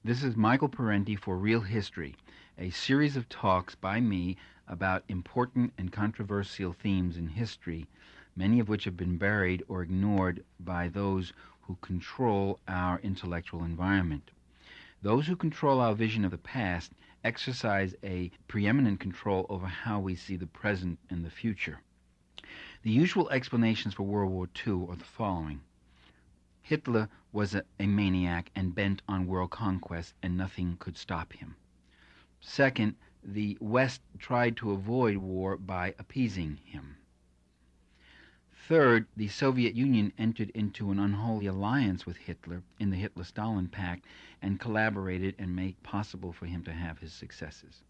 This is Michael Parenti for Real History, a series of talks by me about important and controversial themes in history, many of which have been buried or ignored by those who control our intellectual environment. Those who control our vision of the past exercise a preeminent control over how we see the present and the future. The usual explanations for World War II are the following. Hitler was a maniac and bent on world conquest, and nothing could stop him. Second, the West tried to avoid war by appeasing him. Third, the Soviet Union entered into an unholy alliance with Hitler in the Hitler-Stalin Pact and collaborated and made possible for him to have his successes.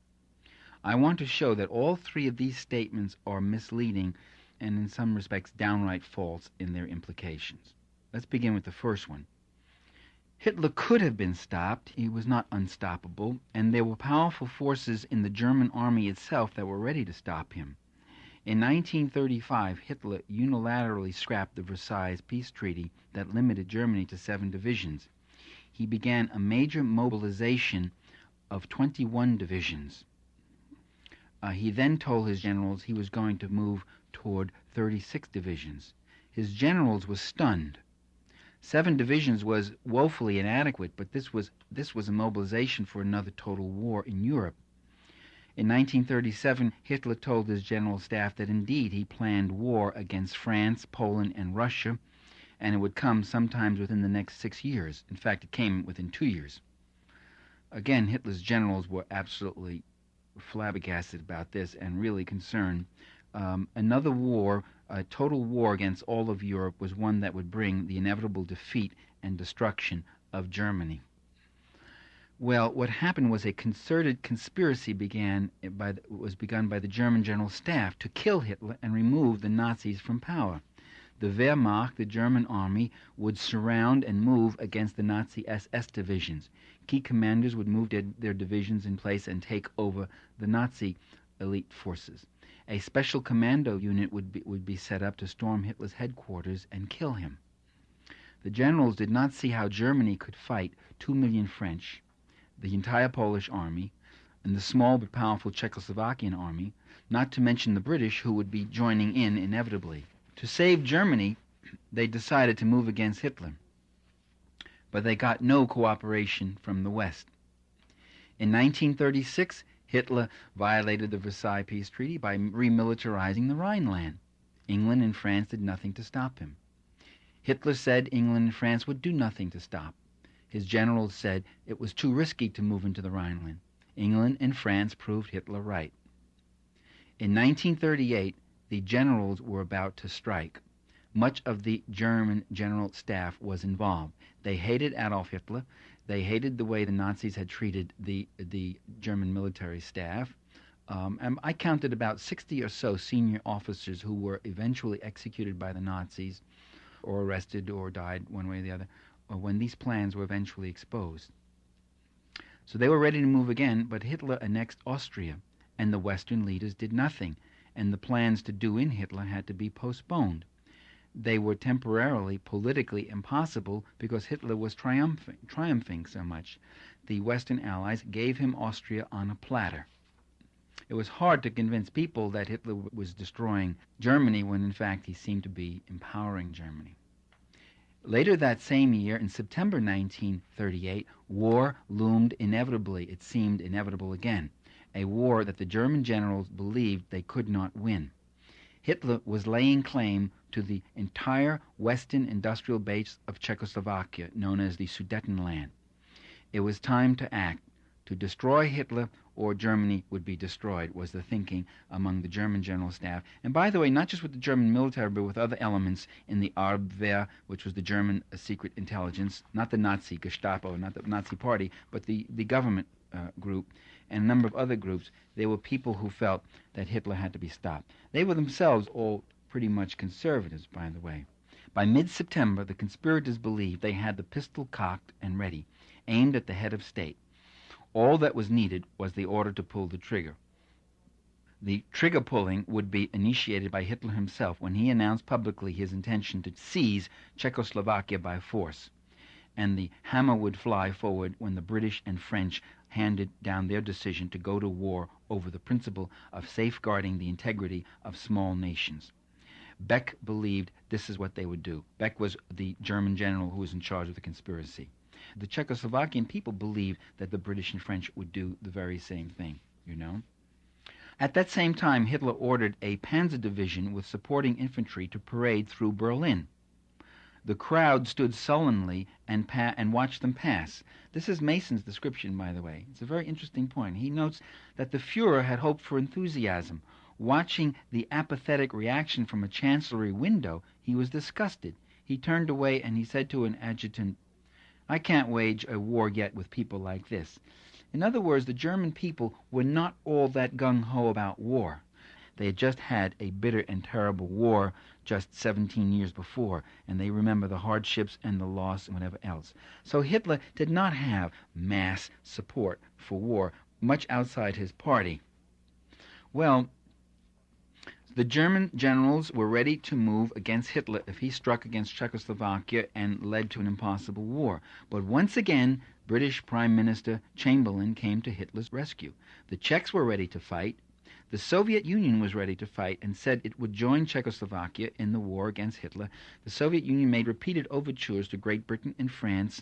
I want to show that all three of these statements are misleading and in some respects downright false in their implications. Let's begin with the first one. Hitler could have been stopped. He was not unstoppable, and there were powerful forces in the German army itself that were ready to stop him. In 1935, Hitler unilaterally scrapped the Versailles Peace Treaty that limited Germany to 7 divisions. He began a major mobilization of 21 divisions. He then told his generals he was going to move toward 36 divisions. His generals were stunned. 7 divisions was woefully inadequate, but this was a mobilization for another total war in Europe. In 1937, Hitler told his general staff that indeed he planned war against France, Poland, and Russia, and it would come sometimes within the next 6 years. In fact, it came within 2 years. Again, Hitler's generals were absolutely flabbergasted about this and really concerned. Another war, a total war against all of Europe, was one that would bring the inevitable defeat and destruction of Germany. Well, what happened was a concerted conspiracy was begun by the German General Staff to kill Hitler and remove the Nazis from power. The Wehrmacht, the German army, would surround and move against the Nazi SS divisions. Key commanders would move their divisions in place and take over the Nazi elite forces. A special commando unit would be set up to storm Hitler's headquarters and kill him. The generals did not see how Germany could fight 2 million French, the entire Polish army, and the small but powerful Czechoslovakian army, not to mention the British, who would be joining in inevitably. To save Germany, they decided to move against Hitler, but they got no cooperation from the West. In 1936, Hitler violated the Versailles Peace Treaty by remilitarizing the Rhineland. England and France did nothing to stop him. Hitler said England and France would do nothing to stop. His generals said it was too risky to move into the Rhineland. England and France proved Hitler right. In 1938, the generals were about to strike. Much of the German general staff was involved. They hated Adolf Hitler. They hated the way the Nazis had treated the German military staff. And I counted about 60 or so senior officers who were eventually executed by the Nazis or arrested or died one way or the other when these plans were eventually exposed. So they were ready to move again, but Hitler annexed Austria, and the Western leaders did nothing, and the plans to do in Hitler had to be postponed. They were temporarily politically impossible because Hitler was triumphing so much. The Western Allies gave him Austria on a platter. It was hard to convince people that Hitler was destroying Germany when in fact he seemed to be empowering Germany. Later that same year, in September 1938, war loomed inevitably. It seemed inevitable again, a war that the German generals believed they could not win. Hitler was laying claim to the entire western industrial base of Czechoslovakia, known as the Sudetenland. It was time to act. To destroy Hitler or Germany would be destroyed, was the thinking among the German general staff. And by the way, not just with the German military, but with other elements in the Abwehr, which was the German secret intelligence, not the Nazi Gestapo, not the Nazi party, but the government group, and a number of other groups. They were people who felt that Hitler had to be stopped. They were themselves all pretty much conservatives, by the way. By mid-September, the conspirators believed they had the pistol cocked and ready, aimed at the head of state. All that was needed was the order to pull the trigger. The trigger pulling would be initiated by Hitler himself when he announced publicly his intention to seize Czechoslovakia by force. and the hammer would fly forward when the British and French handed down their decision to go to war over the principle of safeguarding the integrity of small nations. Beck believed this is what they would do. Beck was the German general who was in charge of the conspiracy. The Czechoslovakian people believed that the British and French would do the very same thing, you know. At that same time, Hitler ordered a panzer division with supporting infantry to parade through Berlin. The crowd stood sullenly and watched them pass. This is Mason's description, by the way. It's a very interesting point. He notes that the Fuhrer had hoped for enthusiasm. Watching the apathetic reaction from a chancellery window, he was disgusted. He turned away and he said to an adjutant, "I can't wage a war yet with people like this." In other words, the German people were not all that gung-ho about war. They had just had a bitter and terrible war just 17 years before, and they remember the hardships and the loss and whatever else. So Hitler did not have mass support for war, much outside his party. Well, the German generals were ready to move against Hitler if he struck against Czechoslovakia and led to an impossible war. But once again, British Prime Minister Chamberlain came to Hitler's rescue. The Czechs were ready to fight. The Soviet Union was ready to fight and said it would join Czechoslovakia in the war against Hitler. The Soviet Union made repeated overtures to Great Britain and France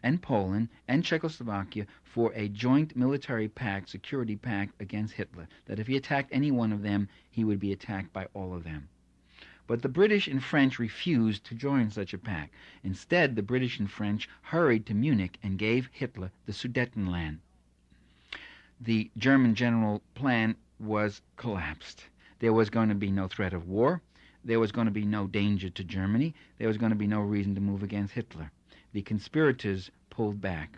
and Poland and Czechoslovakia for a joint military pact, security pact against Hitler, that if he attacked any one of them, he would be attacked by all of them. But the British and French refused to join such a pact. Instead, the British and French hurried to Munich and gave Hitler the Sudetenland. The German general plan was collapsed. There was going to be no threat of war. There was going to be no danger to Germany. There was going to be no reason to move against Hitler. The conspirators pulled back.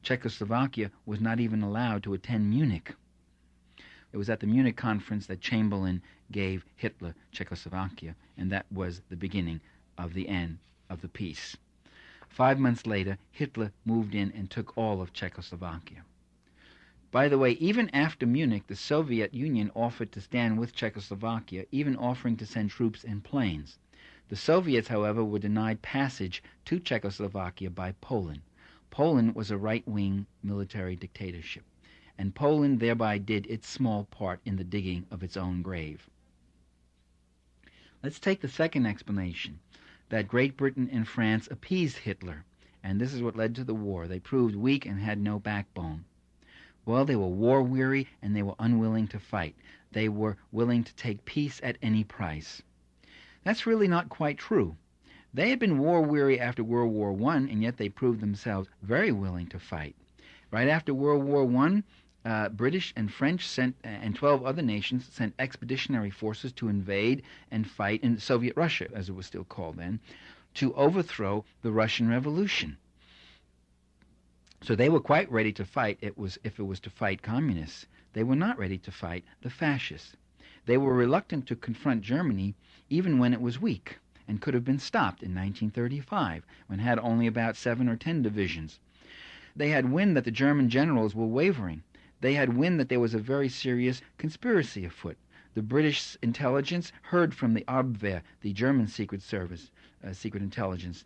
Czechoslovakia was not even allowed to attend Munich. It was at the Munich conference that Chamberlain gave Hitler Czechoslovakia, and that was the beginning of the end of the peace. 5 months later, Hitler moved in and took all of Czechoslovakia. By the way, even after Munich, the Soviet Union offered to stand with Czechoslovakia, even offering to send troops and planes. The Soviets, however, were denied passage to Czechoslovakia by Poland. Poland was a right-wing military dictatorship, and Poland thereby did its small part in the digging of its own grave. Let's take the second explanation, that Great Britain and France appeased Hitler, and this is what led to the war. They proved weak and had no backbone. Well, they were war-weary and they were unwilling to fight. They were willing to take peace at any price. That's really not quite true. They had been war-weary after World War I, and yet they proved themselves very willing to fight. Right after World War I, British and French and 12 other nations sent expeditionary forces to invade and fight in Soviet Russia, as it was still called then, to overthrow the Russian Revolution. So they were quite ready to fight if it was to fight communists. They were not ready to fight the fascists. They were reluctant to confront Germany even when it was weak and could have been stopped in 1935 when it had only about 7 or 10 divisions. They had wind that the German generals were wavering. They had wind that there was a very serious conspiracy afoot. The British intelligence heard from the Abwehr, the German secret service, secret intelligence.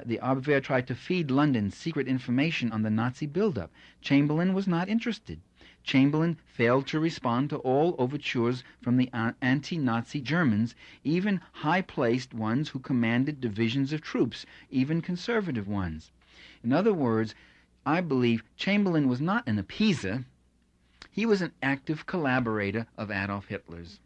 The Abwehr tried to feed London secret information on the Nazi buildup. Chamberlain was not interested. Chamberlain failed to respond to all overtures from the anti-Nazi Germans, even high-placed ones who commanded divisions of troops, even conservative ones. In other words, I believe Chamberlain was not an appeaser. He was an active collaborator of Adolf Hitler's.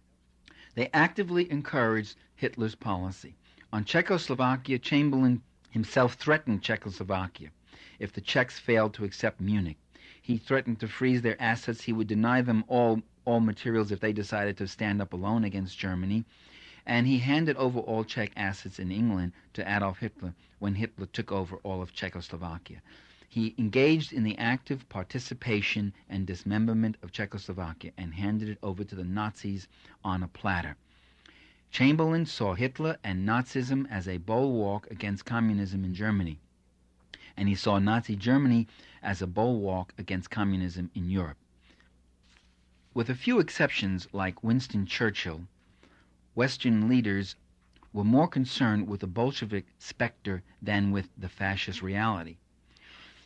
They actively encouraged Hitler's policy. On Czechoslovakia, Chamberlain himself threatened Czechoslovakia if the Czechs failed to accept Munich. He threatened to freeze their assets. He would deny them all materials if they decided to stand up alone against Germany. And he handed over all Czech assets in England to Adolf Hitler when Hitler took over all of Czechoslovakia. He engaged in the active participation and dismemberment of Czechoslovakia and handed it over to the Nazis on a platter. Chamberlain saw Hitler and Nazism as a bulwark against communism in Germany, and he saw Nazi Germany as a bulwark against communism in Europe. With a few exceptions like Winston Churchill, Western leaders were more concerned with the Bolshevik specter than with the fascist reality.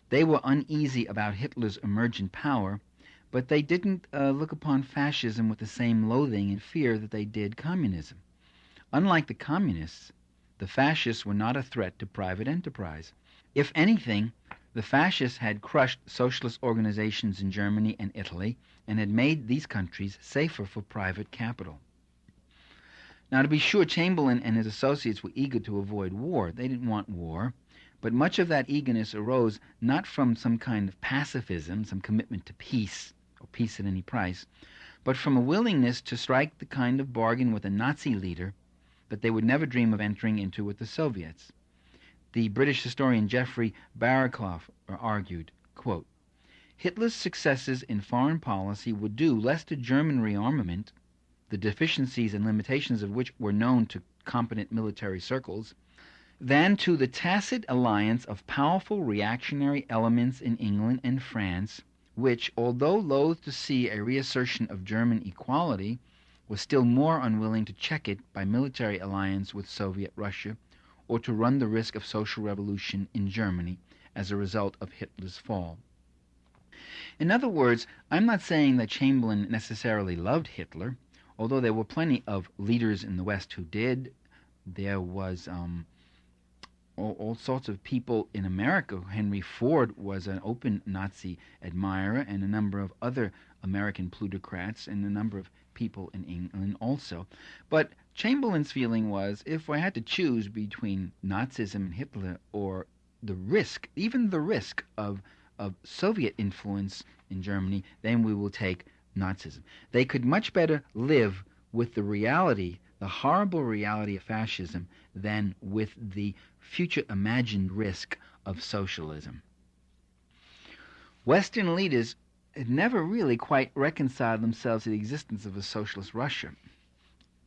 They were uneasy about Hitler's emergent power, but they didn't look upon fascism with the same loathing and fear that they did communism. Unlike the communists, the fascists were not a threat to private enterprise. If anything, the fascists had crushed socialist organizations in Germany and Italy and had made these countries safer for private capital. Now, to be sure, Chamberlain and his associates were eager to avoid war. They didn't want war. But much of that eagerness arose not from some kind of pacifism, some commitment to peace, or peace at any price, but from a willingness to strike the kind of bargain with a Nazi leader that they would never dream of entering into with the Soviets. The British historian Geoffrey Barakoff argued, quote, Hitler's successes in foreign policy would do less to German rearmament, the deficiencies and limitations of which were known to competent military circles, than to the tacit alliance of powerful reactionary elements in England and France, which, although loath to see a reassertion of German equality, was still more unwilling to check it by military alliance with Soviet Russia, or to run the risk of social revolution in Germany as a result of Hitler's fall. In other words, I'm not saying that Chamberlain necessarily loved Hitler, although there were plenty of leaders in the West who did. There was all sorts of people in America. Henry Ford was an open Nazi admirer, and a number of other American plutocrats, and a number of people in England also. But Chamberlain's feeling was, if I had to choose between Nazism and Hitler, or the risk, even the risk of Soviet influence in Germany, then we will take Nazism. They could much better live with the reality, the horrible reality of fascism, than with the future imagined risk of socialism. Western leaders had never really quite reconciled themselves to the existence of a socialist Russia,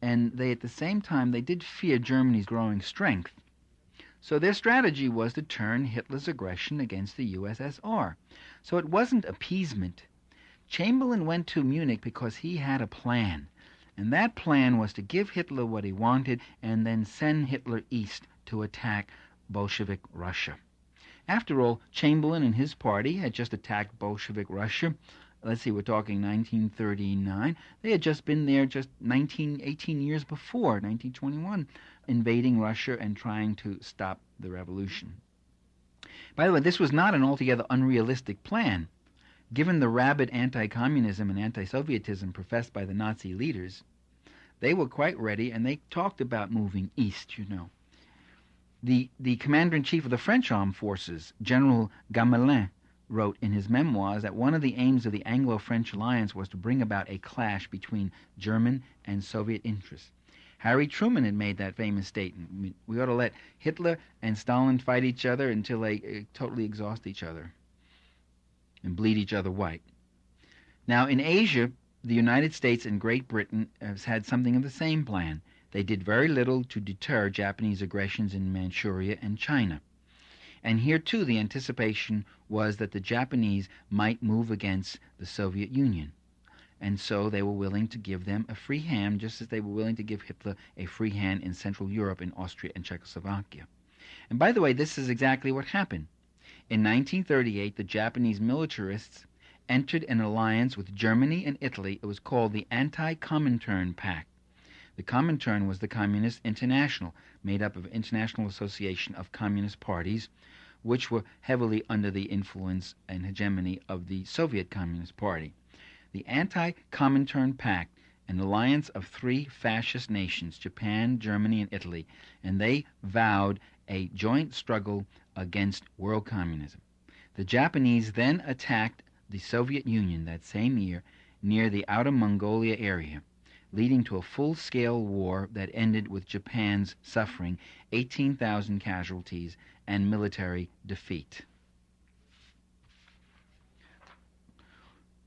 and they, at the same time, they did fear Germany's growing strength. So their strategy was to turn Hitler's aggression against the USSR. So it wasn't appeasement. Chamberlain went to Munich because he had a plan, and that plan was to give Hitler what he wanted and then send Hitler east to attack Bolshevik Russia. After all, Chamberlain and his party had just attacked Bolshevik Russia. Let's see, we're talking 1939. They had just been there just 18 years before, 1921, invading Russia and trying to stop the revolution. By the way, this was not an altogether unrealistic plan. Given the rabid anti-communism and anti-Sovietism professed by the Nazi leaders, they were quite ready, and they talked about moving east, you know. The commander-in-chief of the French armed forces, General Gamelin, wrote in his memoirs that one of the aims of the Anglo-French alliance was to bring about a clash between German and Soviet interests. Harry Truman had made that famous statement. We ought to let Hitler and Stalin fight each other until they totally exhaust each other and bleed each other white. Now, in Asia, the United States and Great Britain has had something of the same plan. They did very little to deter Japanese aggressions in Manchuria and China. And here, too, the anticipation was that the Japanese might move against the Soviet Union. And so they were willing to give them a free hand, just as they were willing to give Hitler a free hand in Central Europe, in Austria and Czechoslovakia. And by the way, this is exactly what happened. In 1938, the Japanese militarists entered an alliance with Germany and Italy. It was called the Anti-Comintern Pact. The Comintern was the Communist International, made up of an international association of communist parties, which were heavily under the influence and hegemony of the Soviet Communist Party. The Anti-Comintern Pact, an alliance of three fascist nations, Japan, Germany, and Italy, and they vowed a joint struggle against world communism. The Japanese then attacked the Soviet Union that same year near the Outer Mongolia area, leading to a full-scale war that ended with Japan's suffering 18,000 casualties and military defeat.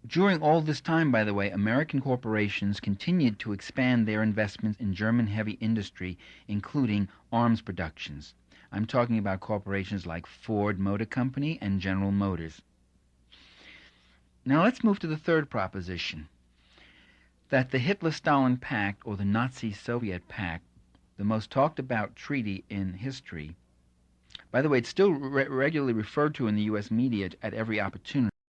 During all this time, by the way, American corporations continued to expand their investments in German heavy industry, including arms productions. I'm talking about corporations like Ford Motor Company and General Motors. Now let's move to the third proposition, that the Hitler-Stalin Pact, or the Nazi-Soviet Pact, the most talked about treaty in history. By the way, it's still regularly referred to in the U.S. media at every opportunity.